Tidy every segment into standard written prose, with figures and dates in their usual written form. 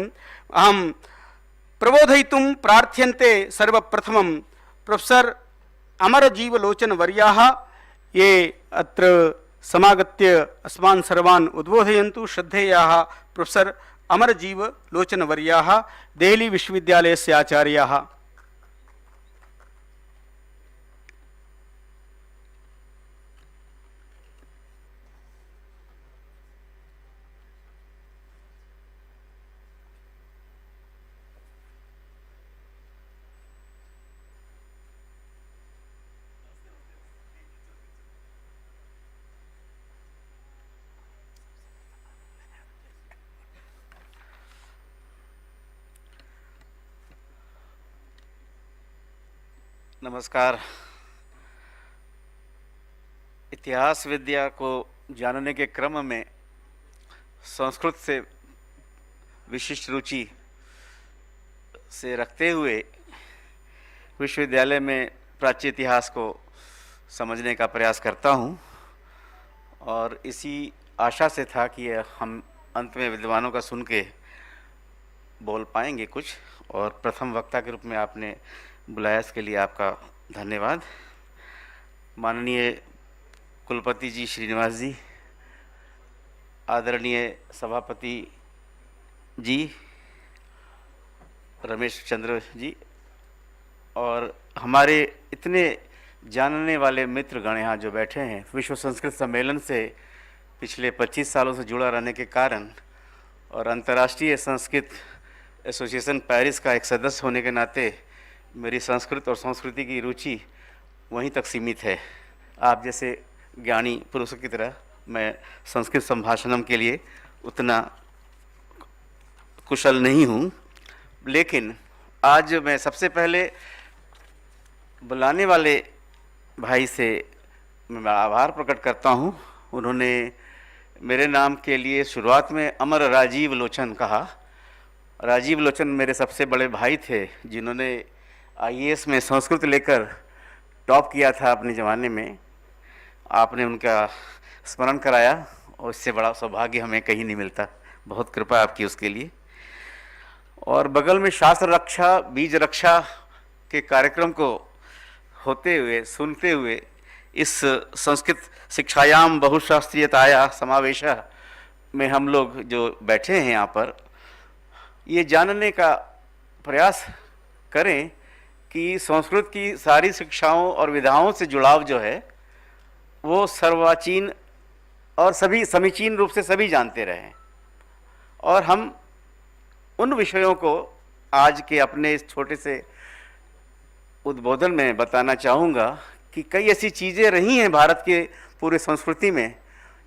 अहं प्रबोधयितुं प्रार्थ्यन्ते सर्वप्रथमं प्रोफेसर अमरजीवलोचन वर्याः ये अत्र समागत्य अस्मान् सर्वान् उद्बोधयन्तु। श्रद्धेयाः प्रोफेसर अमरजीवलोचन वर्याः देहली विश्वविद्यालयस्य आचार्याः। नमस्कार। इतिहास विद्या को जानने के क्रम में संस्कृत से विशिष्ट रुचि से रखते हुए विश्वविद्यालय में प्राच्य इतिहास को समझने का प्रयास करता हूँ और इसी आशा से था कि हम अंत में विद्वानों का सुन के बोल पाएंगे कुछ। और प्रथम वक्ता के रूप में आपने बुलाया, इसके लिए आपका धन्यवाद। माननीय कुलपति जी श्रीनिवास जी, आदरणीय सभापति जी रमेश चंद्र जी, और हमारे इतने जानने वाले मित्रगण यहाँ जो बैठे हैं, विश्व संस्कृत सम्मेलन से पिछले 25 सालों से जुड़ा रहने के कारण और अंतर्राष्ट्रीय संस्कृत एसोसिएशन पेरिस का एक सदस्य होने के नाते मेरी संस्कृत और संस्कृति की रुचि वहीं तक सीमित है। आप जैसे ज्ञानी पुरुषों की तरह मैं संस्कृत संभाषणम के लिए उतना कुशल नहीं हूँ, लेकिन आज मैं सबसे पहले बुलाने वाले भाई से मैं आभार प्रकट करता हूँ। उन्होंने मेरे नाम के लिए शुरुआत में अमर राजीव लोचन कहा। राजीव लोचन मेरे सबसे बड़े भाई थे, जिन्होंने आईएएस में संस्कृत लेकर टॉप किया था अपने ज़माने में। आपने उनका स्मरण कराया और इससे बड़ा सौभाग्य हमें कहीं नहीं मिलता। बहुत कृपा आपकी उसके लिए। और बगल में शास्त्र रक्षा बीज रक्षा के कार्यक्रम को होते हुए सुनते हुए इस संस्कृत शिक्षायाम बहुशास्त्रीयताया समावेशा में हम लोग जो बैठे हैं यहाँ पर, ये जानने का प्रयास करें कि संस्कृत की सारी शिक्षाओं और विधाओं से जुड़ाव जो है वो सर्वाचीन और सभी समीचीन रूप से सभी जानते रहें। और हम उन विषयों को आज के अपने इस छोटे से उद्बोधन में बताना चाहूँगा कि कई ऐसी चीज़ें रही हैं भारत के पूरे संस्कृति में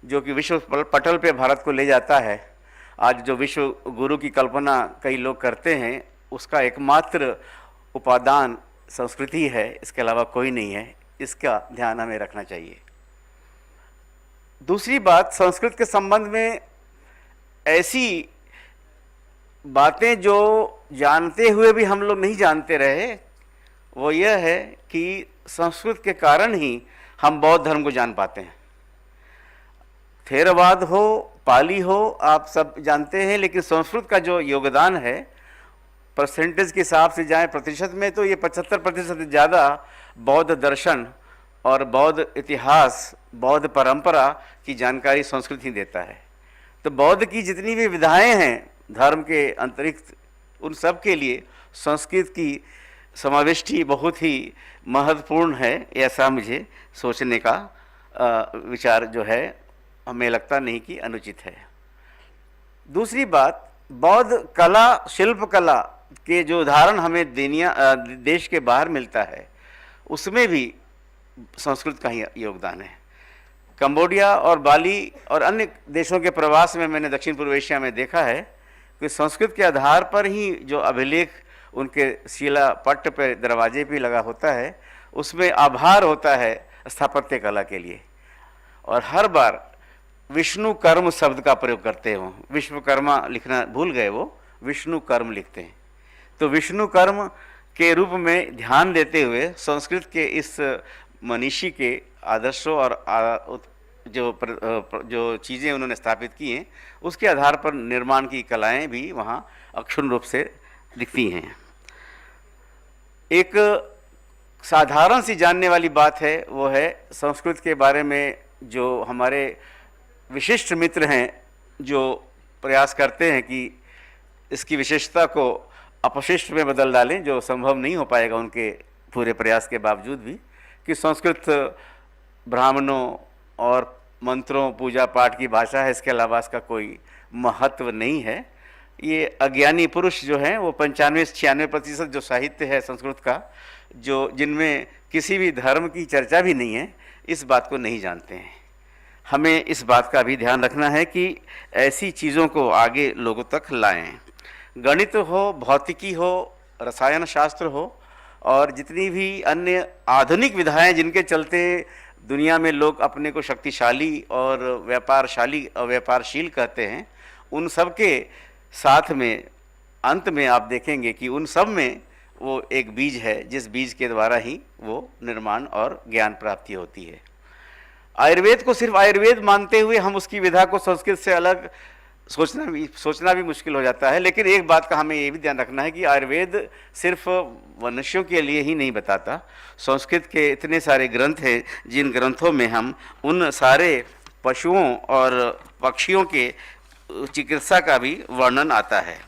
जो कि विश्व पटल पे भारत को ले जाता है। आज जो विश्व गुरु की कल्पना कई लोग करते हैं, उसका एकमात्र उपादान संस्कृति है, इसके अलावा कोई नहीं है। इसका ध्यान हमें रखना चाहिए। दूसरी बात, संस्कृत के संबंध में ऐसी बातें जो जानते हुए भी हम लोग नहीं जानते रहे, वो यह है कि संस्कृत के कारण ही हम बौद्ध धर्म को जान पाते हैं। थेरवाद हो, पाली हो, आप सब जानते हैं, लेकिन संस्कृत का जो योगदान है परसेंटेज के हिसाब से जाएं प्रतिशत में, तो ये 75% से ज़्यादा बौद्ध दर्शन और बौद्ध इतिहास, बौद्ध परंपरा की जानकारी संस्कृत ही देता है। तो बौद्ध की जितनी भी विधाएं हैं धर्म के अंतरिक्त, उन सब के लिए संस्कृत की समाविष्टि बहुत ही महत्वपूर्ण है, ऐसा मुझे सोचने का विचार जो है हमें लगता नहीं कि अनुचित है। दूसरी बात, बौद्ध कला शिल्प कला के जो उदाहरण हमें देश के बाहर मिलता है, उसमें भी संस्कृत का ही योगदान है। कंबोडिया और बाली और अन्य देशों के प्रवास में मैंने दक्षिण पूर्व एशिया में देखा है कि संस्कृत के आधार पर ही जो अभिलेख उनके शिला पट्ट पर दरवाजे पे लगा होता है, उसमें आभार होता है स्थापत्य कला के लिए। और हर बार विष्णु कर्म शब्द का प्रयोग करते हो, विश्वकर्मा लिखना भूल गए, वो विष्णु कर्म लिखते हैं। तो विष्णु कर्म के रूप में ध्यान देते हुए संस्कृत के इस मनीषी के आदर्शों और जो चीज़ें उन्होंने स्थापित की हैं उसके आधार पर निर्माण की कलाएं भी वहाँ अक्षुण्ण रूप से दिखती हैं। एक साधारण सी जानने वाली बात है, वो है संस्कृत के बारे में जो हमारे विशिष्ट मित्र हैं जो प्रयास करते हैं कि इसकी विशेषता को अपशिष्ट में बदल डालें, जो संभव नहीं हो पाएगा उनके पूरे प्रयास के बावजूद भी, कि संस्कृत ब्राह्मणों और मंत्रों पूजा पाठ की भाषा है, इसके अलावा इसका कोई महत्व नहीं है। ये अज्ञानी पुरुष जो हैं वो 95-96% जो साहित्य है संस्कृत का, जो जिनमें किसी भी धर्म की चर्चा भी नहीं है, इस बात को नहीं जानते हैं। हमें इस बात का भी ध्यान रखना है कि ऐसी चीज़ों को आगे लोगों तक लाएं। गणित हो, भौतिकी हो, रसायन शास्त्र हो और जितनी भी अन्य आधुनिक विधाएं जिनके चलते दुनिया में लोग अपने को शक्तिशाली और व्यापारशील कहते हैं, उन सब के साथ में अंत में आप देखेंगे कि उन सब में वो एक बीज है, जिस बीज के द्वारा ही वो निर्माण और ज्ञान प्राप्ति होती है। आयुर्वेद को सिर्फ आयुर्वेद मानते हुए हम उसकी विधा को संस्कृत से अलग सोचना भी मुश्किल हो जाता है। लेकिन एक बात का हमें ये भी ध्यान रखना है कि आयुर्वेद सिर्फ मनुष्यों के लिए ही नहीं बताता। संस्कृत के इतने सारे ग्रंथ हैं जिन ग्रंथों में हम उन सारे पशुओं और पक्षियों के चिकित्सा का भी वर्णन आता है।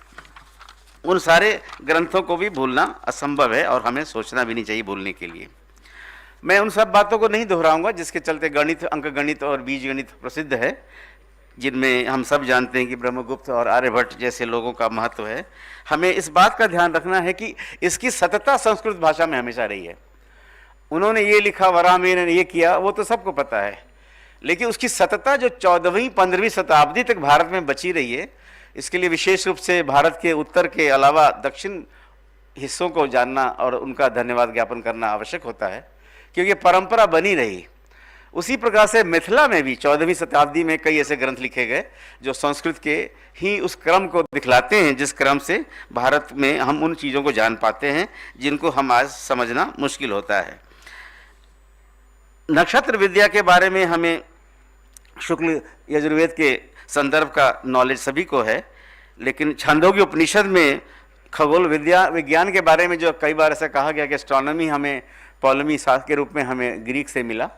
उन सारे ग्रंथों को भी भूलना असंभव है और हमें सोचना भी नहीं चाहिए भूलने के लिए। मैं उन सब बातों को नहीं दोहराऊंगा जिसके चलते गणित, अंकगणित और बीजगणित प्रसिद्ध है, जिनमें हम सब जानते हैं कि ब्रह्मगुप्त और आर्यभट्ट जैसे लोगों का महत्व है। हमें इस बात का ध्यान रखना है कि इसकी सतता संस्कृत भाषा में हमेशा रही है। उन्होंने ये लिखा, वराहमिहिर ने ये किया, वो तो सबको पता है, लेकिन उसकी सतता जो 14वीं-15वीं शताब्दी तक भारत में बची रही है, इसके लिए विशेष रूप से भारत के उत्तर के अलावा दक्षिण हिस्सों को जानना और उनका धन्यवाद ज्ञापन करना आवश्यक होता है, क्योंकि परंपरा बनी रही। उसी प्रकार से मिथिला में भी 14वीं शताब्दी में कई ऐसे ग्रंथ लिखे गए जो संस्कृत के ही उस क्रम को दिखलाते हैं जिस क्रम से भारत में हम उन चीज़ों को जान पाते हैं जिनको हम आज समझना मुश्किल होता है। नक्षत्र विद्या के बारे में हमें शुक्ल यजुर्वेद के संदर्भ का नॉलेज सभी को है, लेकिन छांदोग्य उपनिषद में खगोल विज्ञान के बारे में जो कई बार ऐसा कहा गया कि एस्ट्रोनॉमी हमें पॉलमी शास्त्र के रूप में हमें ग्रीक से मिला,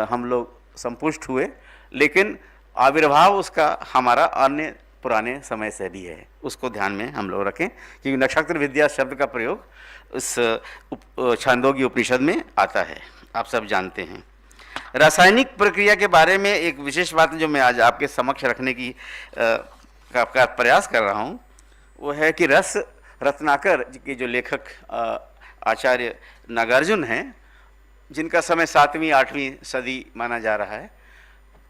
हम लोग संपुष्ट हुए, लेकिन आविर्भाव उसका हमारा अन्य पुराने समय से भी है। उसको ध्यान में हम लोग रखें, क्योंकि नक्षत्र विद्या शब्द का प्रयोग इस छांदोग्य उपनिषद में आता है, आप सब जानते हैं। रासायनिक प्रक्रिया के बारे में एक विशेष बात जो मैं आज आपके समक्ष रखने की का प्रयास कर रहा हूँ, वो है कि रत्नाकर के जो लेखक आचार्य नागार्जुन हैं, जिनका समय 7वीं-8वीं सदी माना जा रहा है,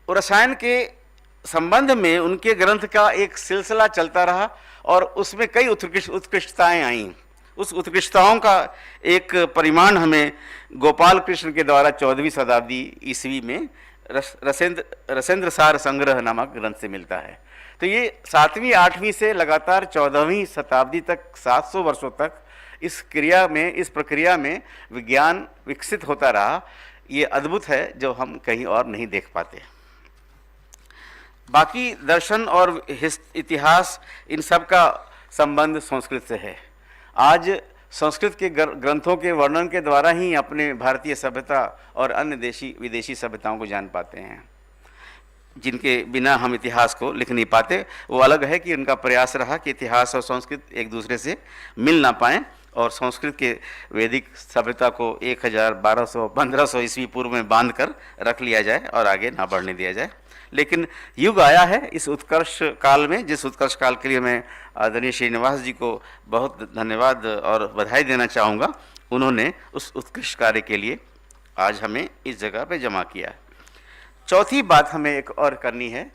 और रसायन के संबंध में उनके ग्रंथ का एक सिलसिला चलता रहा और उसमें कई उत्कृष्टताएं आईं। उस उत्कृष्टताओं का एक परिमाण हमें गोपाल कृष्ण के द्वारा 14वीं शताब्दी ईस्वी में रसेंद्र सार संग्रह नामक ग्रंथ से मिलता है। तो ये 7वीं-8वीं से लगातार 14वीं शताब्दी तक 700 वर्षों तक इस प्रक्रिया में विज्ञान विकसित होता रहा। ये अद्भुत है जो हम कहीं और नहीं देख पाते। बाकी दर्शन और इतिहास, इन सब का संबंध संस्कृत से है। आज संस्कृत के ग्रंथों के वर्णन के द्वारा ही अपने भारतीय सभ्यता और अन्य विदेशी सभ्यताओं को जान पाते हैं, जिनके बिना हम इतिहास को लिख नहीं पाते। वो अलग है कि उनका प्रयास रहा कि इतिहास और संस्कृत एक दूसरे से मिल ना पाएँ और संस्कृत के वैदिक सभ्यता को 1000-1200-1500 ईस्वी पूर्व में बांध कर रख लिया जाए और आगे ना बढ़ने दिया जाए। लेकिन युग आया है इस उत्कर्ष काल में, जिस उत्कर्ष काल के लिए मैं आदरणीय श्रीनिवास जी को बहुत धन्यवाद और बधाई देना चाहूँगा। उन्होंने उस उत्कृष्ट कार्य के लिए आज हमें इस जगह पे जमा किया है। चौथी बात हमें एक और करनी है,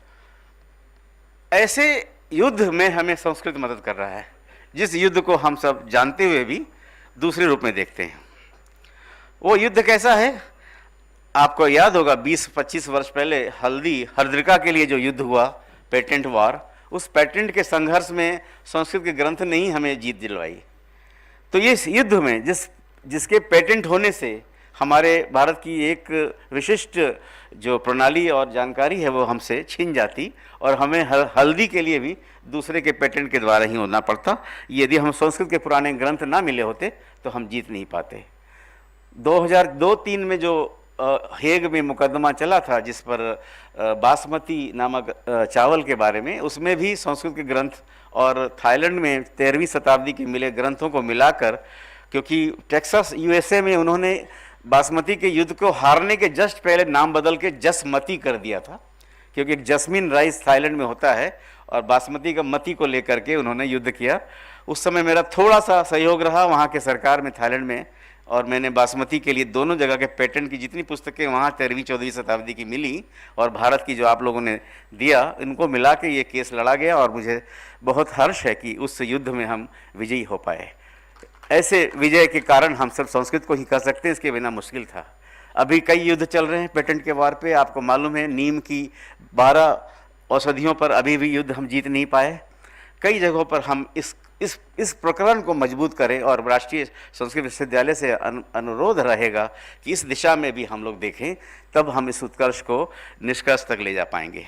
ऐसे युद्ध में हमें संस्कृत मदद कर रहा है जिस युद्ध को हम सब जानते हुए भी दूसरे रूप में देखते हैं। वो युद्ध कैसा है? आपको याद होगा 20-25 वर्ष पहले हरद्रिका के लिए जो युद्ध हुआ, पेटेंट वार, उस पेटेंट के संघर्ष में संस्कृत के ग्रंथ ने ही हमें जीत दिलवाई। तो ये युद्ध में जिसके पेटेंट होने से हमारे भारत की एक विशिष्ट जो प्रणाली और जानकारी है वो हमसे छिन जाती और हमें हल्दी के लिए भी दूसरे के पेटेंट के द्वारा ही होना पड़ता। यदि हम संस्कृत के पुराने ग्रंथ ना मिले होते तो हम जीत नहीं पाते। 2002-3 में जो हेग में मुकदमा चला था जिस पर बासमती नामक चावल के बारे में, उसमें भी संस्कृत के ग्रंथ और थाईलैंड में 13वीं शताब्दी के मिले ग्रंथों को मिलाकर, क्योंकि टेक्सास यूएसए में उन्होंने बासमती के युद्ध को हारने के जस्ट पहले नाम बदल के जसमती कर दिया था, क्योंकि एक जस्मिन राइस थाईलैंड में होता है और बासमती का मती को लेकर के उन्होंने युद्ध किया। उस समय मेरा थोड़ा सा सहयोग रहा वहाँ के सरकार में थाईलैंड में, और मैंने बासमती के लिए दोनों जगह के पेटेंट की जितनी पुस्तकें वहाँ 13वीं-14वीं शताब्दी की मिली और भारत की जो आप लोगों ने दिया, इनको मिला के ये केस लड़ा गया और मुझे बहुत हर्ष है कि उस युद्ध में हम विजयी हो पाए। ऐसे विजय के कारण हम सब संस्कृत को ही कर सकते हैं, इसके बिना मुश्किल था। अभी कई युद्ध चल रहे हैं पेटेंट के वार पे। आपको मालूम है नीम की 12 औषधियों पर अभी भी युद्ध हम जीत नहीं पाए। कई जगहों पर हम इस प्रकरण को मजबूत करें और राष्ट्रीय संस्कृत विश्वविद्यालय से अनुरोध रहेगा कि इस दिशा में भी हम लोग देखें, तब हम इस उत्कर्ष को निष्कर्ष तक ले जा पाएंगे।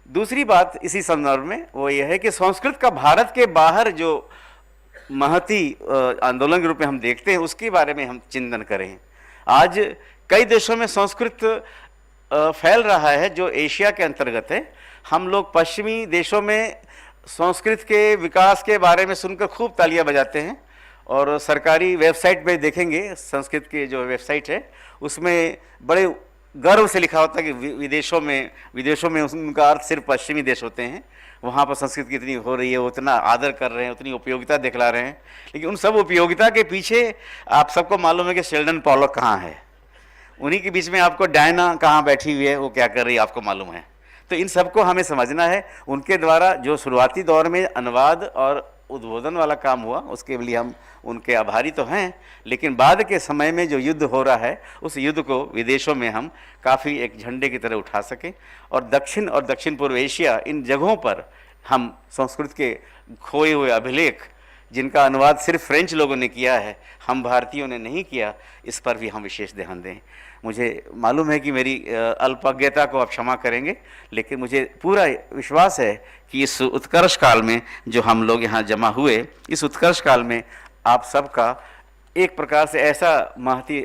दूसरी बात इसी संदर्भ में वो ये है कि संस्कृत का भारत के बाहर जो महती आंदोलन के रूप में हम देखते हैं, उसके बारे में हम चिंतन करें। आज कई देशों में संस्कृत फैल रहा है जो एशिया के अंतर्गत है। हम लोग पश्चिमी देशों में संस्कृत के विकास के बारे में सुनकर खूब तालियां बजाते हैं और सरकारी वेबसाइट पे देखेंगे, संस्कृत के जो वेबसाइट है उसमें बड़े गर्व से लिखा होता है कि विदेशों में उनका अर्थ सिर्फ पश्चिमी देश होते हैं, वहाँ पर संस्कृत कितनी हो रही है, उतना आदर कर रहे हैं, उतनी उपयोगिता दिखला रहे हैं। लेकिन उन सब उपयोगिता के पीछे आप सबको मालूम है कि शेल्डन पॉलक कहाँ है, उन्हीं के बीच में आपको डायना कहाँ बैठी हुई है, वो क्या कर रही है आपको मालूम है। तो इन सबको हमें समझना है। उनके द्वारा जो शुरुआती दौर में अनुवाद और उद्बोधन वाला काम हुआ उसके लिए हम उनके आभारी तो हैं, लेकिन बाद के समय में जो युद्ध हो रहा है उस युद्ध को विदेशों में हम काफ़ी एक झंडे की तरह उठा सकें और दक्षिण पूर्व एशिया, इन जगहों पर हम संस्कृत के खोए हुए अभिलेख जिनका अनुवाद सिर्फ फ्रेंच लोगों ने किया है, हम भारतीयों ने नहीं किया, इस पर भी हम विशेष ध्यान दें। मुझे मालूम है कि मेरी अल्पज्ञता को आप क्षमा करेंगे, लेकिन मुझे पूरा विश्वास है कि इस उत्कर्ष काल में जो हम लोग यहाँ जमा हुए, इस उत्कर्ष काल में आप सबका एक प्रकार से ऐसा महती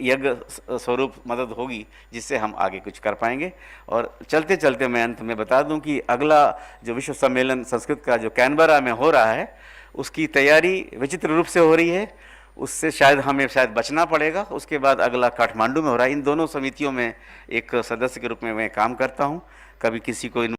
यज्ञ स्वरूप मदद होगी जिससे हम आगे कुछ कर पाएंगे। और चलते चलते मैं अंत में बता दूं कि अगला जो विश्व सम्मेलन संस्कृत का जो कैनबरा में हो रहा है उसकी तैयारी विचित्र रूप से हो रही है, उससे हमें बचना पड़ेगा। उसके बाद अगला काठमांडू में हो रहा है। इन दोनों समितियों में एक सदस्य के रूप में मैं काम करता हूँ। कभी किसी को